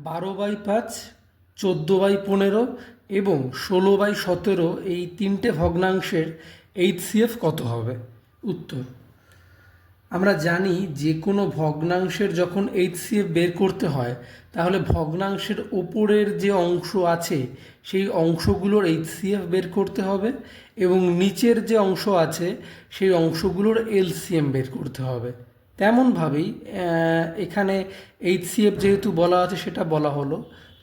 12/5, 14/15 এবং 16/17 এই তিনটে ভগ্নাংশের HCF কত হবে? উত্তর, আমরা জানি যে কোনো ভগ্নাংশের যখন HCF বের করতে হয় তাহলে ভগ্নাংশের ওপরের যে অংশ আছে সেই অংশগুলোর HCF বের করতে হবে এবং নিচের যে অংশ আছে সেই অংশগুলোর LCM বের করতে হবে। তেমনভাবেই এখানে HCF যেহেতু বলা আছে সেটা বলা হলো।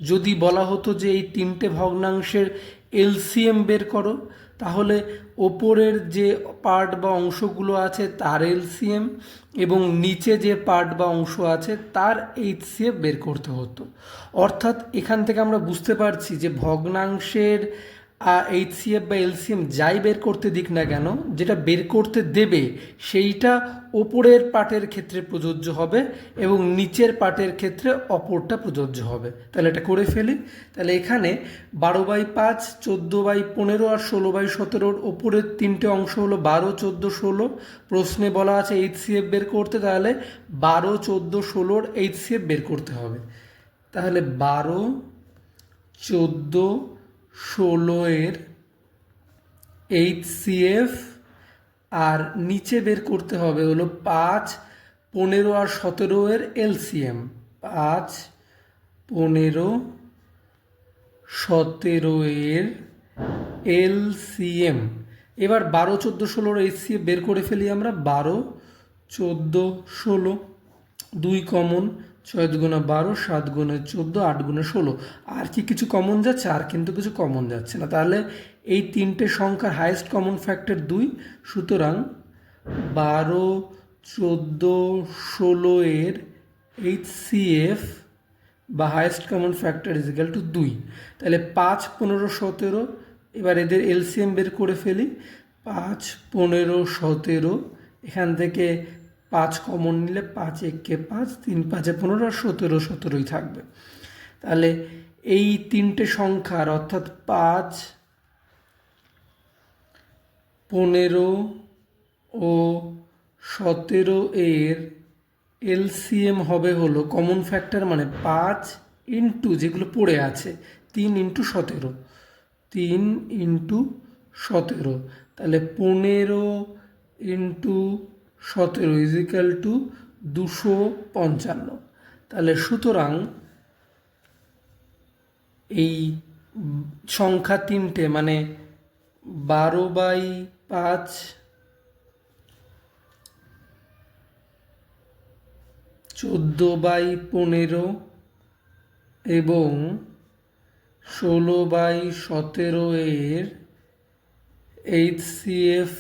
যদি বলা হতো যে এই তিনটে ভগ্নাংশের LCM বের করো, তাহলে ওপরের যে পার্ট বা অংশগুলো আছে তার LCM এবং নিচে যে পার্ট বা অংশ আছে তার HCF বের করতে হতো। অর্থাৎ এখান থেকে আমরা বুঝতে পারছি যে ভগ্নাংশের HCF বা LCM যাই বের করতে দিক না কেন, যেটা বের করতে দেবে সেইটা ওপরের পার্টের ক্ষেত্রে প্রযোজ্য হবে এবং নিচের পার্টের ক্ষেত্রে অপরটা প্রযোজ্য হবে। তাহলে এটা করে ফেলি। তাহলে এখানে 12/5, 14/15 আর 16/17 ওপরের তিনটে অংশ হলো 12, 14, 16। প্রশ্নে বলা আছে HCF বের করতে, তাহলে 12, 14, 16 HCF বের করতে হবে। তাহলে 12, 14, 16 এর HCF আর নিচে বের করতে হবে হলো 5, 15 আর 17 এর LCM। 5, 15, 17 এর LCM। এবার 12, 14, 16 HCF বের করে ফেলি আমরা। 12, 14, 16, 2 কমন, 6 দুগুণে 12, 7 গুণে 14, 8 গুণে 16। আর কি কিছু কমন যাচ্ছে? আর কিন্তু কিছু কমন যাচ্ছে না। তাহলে এই তিনটে সংখ্যার হাইয়েস্ট কমন ফ্যাক্টর 2। সুতরাং 12, 14, 16 এর HCF বা highest common factor is equal to 2। তাহলে 5, 15, 17, এবার এদের LCM বের করে ফেলি। 5, 15, 17, এখান থেকে 5 কমন নিলে 5 একে 5, 3 5 15 আর 17 17ই থাকবে। তাহলে এই তিনটে সংখ্যার অর্থাৎ 5, 15 ও 17 এর LCM হবে হলো কমন ফ্যাক্টর মানে 5 ইন্টু যেগুলো পড়ে আছে 3 ইন্টু 17, 3 ইন্টু 17। তাহলে 15 ইন্টু 17 ইজ ইকাল টু 255। তাহলে সুতরাং এই সংখ্যা তিনটে মানে 12/5, 14/15 এবং 16/17 এর HCF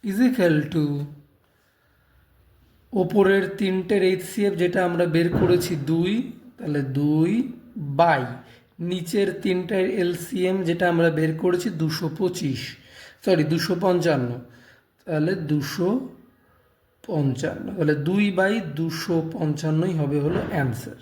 ইজ ইকুয়াল টু ওপরের তিনটের HCF যেটা আমরা বের করেছি 2, তাহলে 2 বাই নিচের তিনটের LCM যেটা আমরা বের করেছি 255, তাহলে 255, তাহলে 2/255 হবে হলো অ্যান্সার।